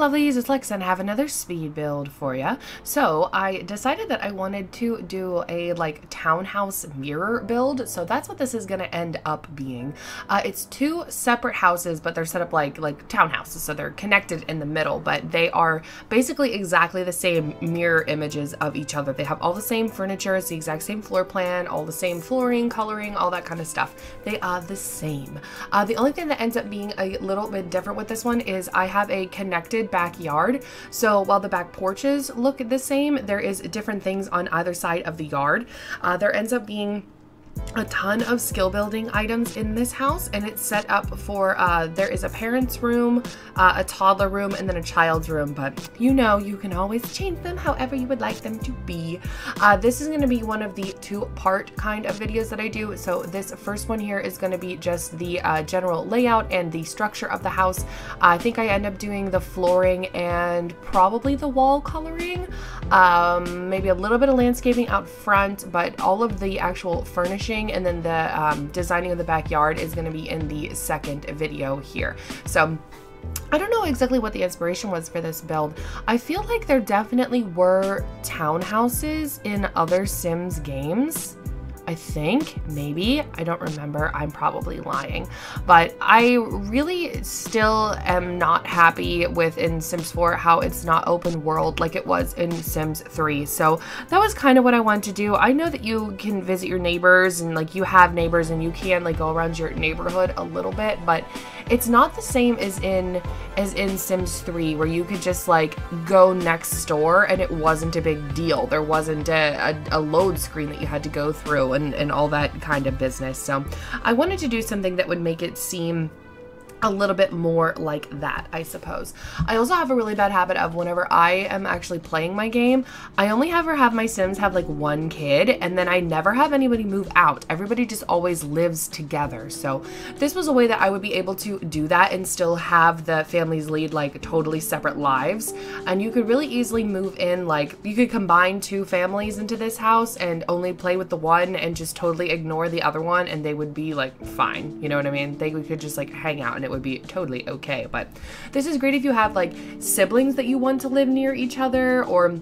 lovelies, it's Lex and I have another speed build for you. So I decided that I wanted to do a like townhouse mirror build. So that's what this is going to end up being. It's two separate houses, but they're set up like townhouses. So they're connected in the middle, but they are basically exactly the same mirror images of each other. They have all the same furniture, it's the exact same floor plan, all the same flooring, coloring, all that kind of stuff. They are the same. The only thing that ends up being a little bit different with this one is I have a connected backyard. So while the back porches look the same, there is different things on either side of the yard. There ends up being a ton of skill building items in this house, and it's set up for there is a parent's room, a toddler room, and then a child's room, but you know you can always change them however you would like them to be. This is going to be one of the two-part kind of videos that I do. So this first one here is going to be just the general layout and the structure of the house. I think I end up doing the flooring and probably the wall coloring, maybe a little bit of landscaping out front, but all of the actual furnishing and then the designing of the backyard is going to be in the second video here. So I don't know exactly what the inspiration was for this build. I feel like there definitely were townhouses in other Sims games. I think, maybe, I don't remember, I'm probably lying, but I really still am not happy with in Sims 4 how it's not open world like it was in Sims 3. So that was kind of what I wanted to do. I know that you can visit your neighbors and like you have neighbors and you can like go around your neighborhood a little bit, but it's not the same as in Sims 3 where you could just like go next door and it wasn't a big deal. There wasn't a load screen that you had to go through and all that kind of business. So I wanted to do something that would make it seem a little bit more like that, I suppose. I also have a really bad habit of whenever I am actually playing my game, I only ever have my Sims have like one kid, and then I never have anybody move out. Everybody just always lives together. So this was a way that I would be able to do that and still have the families lead like totally separate lives. And you could really easily move in, like you could combine two families into this house and only play with the one and just totally ignore the other one, and they would be like fine. You know what I mean? They could just like hang out and it would be totally okay. But this is great if you have like siblings that you want to live near each other, or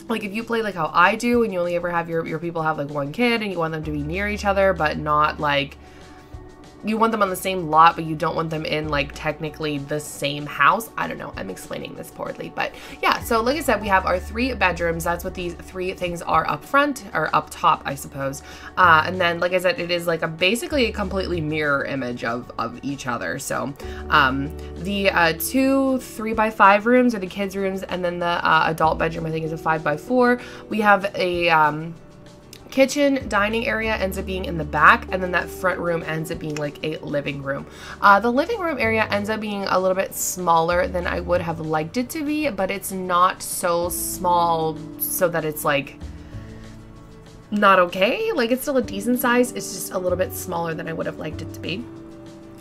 like if you play like how I do and you only ever have your people have like one kid and you want them to be near each other but not like you want them on the same lot, but you don't want them in like technically the same house. I don't know, I'm explaining this poorly, but yeah. So like I said, we have our 3 bedrooms. That's what these 3 things are up front, or up top, I suppose. And then like I said, it is like basically a completely mirror image of each other. So the 2 3x5 rooms are the kids' rooms, and then the adult bedroom I think is a 5x4. We have a kitchen dining area ends up being in the back, and then that front room ends up being like a living room. The living room area ends up being a little bit smaller than I would have liked it to be, but it's not so small so that it's like not okay. Like it's still a decent size, it's just a little bit smaller than I would have liked it to be.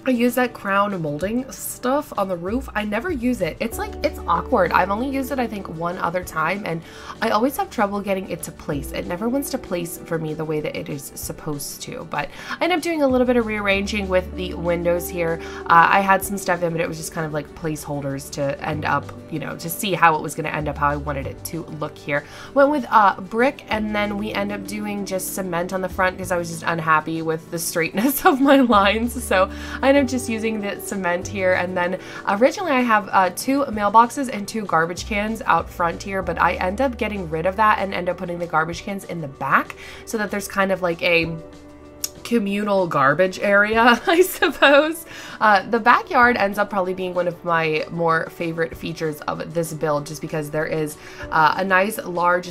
I use that crown molding stuff on the roof. I never use it. It's like, it's awkward. I've only used it I think one other time, and I always have trouble getting it to place. It never wants to place for me the way that it is supposed to, but I end up doing a little bit of rearranging with the windows here. I had some stuff in, but it was just kind of like placeholders to end up, you know, to see how it was going to end up, how I wanted it to look here. Went with brick, and then we end up doing just cement on the front because I was just unhappy with the straightness of my lines. So I ended up just using the cement here, and then originally I have 2 mailboxes and 2 garbage cans out front here, but I end up getting rid of that and end up putting the garbage cans in the back so that there's kind of like a communal garbage area, I suppose. The backyard ends up probably being one of my more favorite features of this build, just because there is a nice large,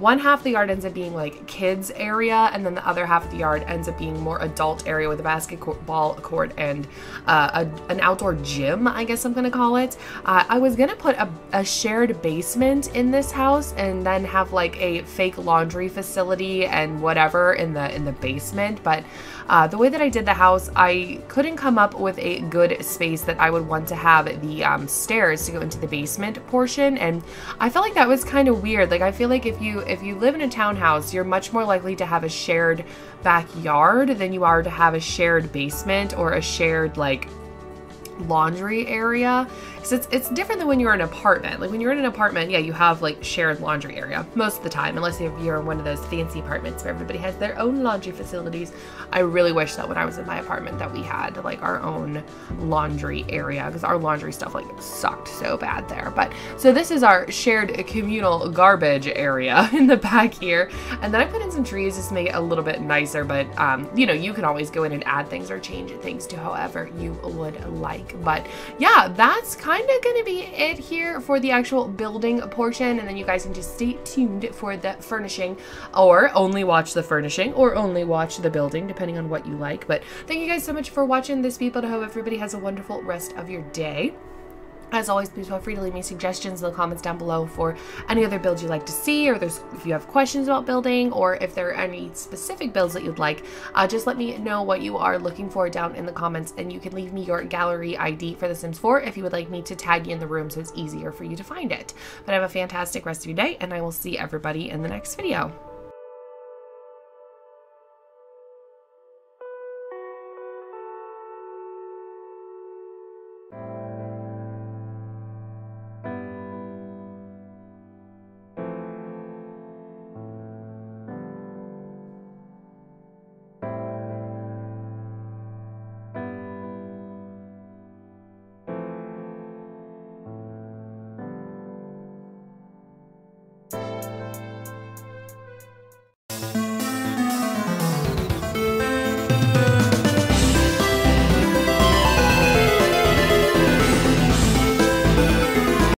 one half of the yard ends up being like kids area, and then the other half of the yard ends up being more adult area with a basketball court and an outdoor gym, I guess I'm gonna call it. I was gonna put a shared basement in this house and then have like a fake laundry facility and whatever in the basement, but the way that I did the house, I couldn't come up with a good space that I would want to have the stairs to go into the basement portion, and I felt like that was kind of weird. Like I feel like if you live in a townhouse, you're much more likely to have a shared backyard than you are to have a shared basement or a shared like laundry area, because it's different than when you're in an apartment. Like when you're in an apartment, yeah, you have like shared laundry area most of the time, unless you're in one of those fancy apartments where everybody has their own laundry facilities. I really wish that when I was in my apartment that we had like our own laundry area, because our laundry stuff like sucked so bad there. But so this is our shared communal garbage area in the back here, and then I put in some trees just to make it a little bit nicer. But you know, you can always go in and add things or change things to however you would like. But yeah, that's kind of gonna be it here for the actual building portion, and then you guys can just stay tuned for the furnishing, or only watch the furnishing, or only watch the building, depending on what you like. But thank you guys so much for watching this, people. I hope everybody has a wonderful rest of your day. As always, please feel free to leave me suggestions in the comments down below for any other builds you'd like to see, or if you have questions about building, or if there are any specific builds that you'd like, just let me know what you are looking for down in the comments, and you can leave me your gallery ID for The Sims 4 if you would like me to tag you in the room so it's easier for you to find it. But have a fantastic rest of your day, and I will see everybody in the next video.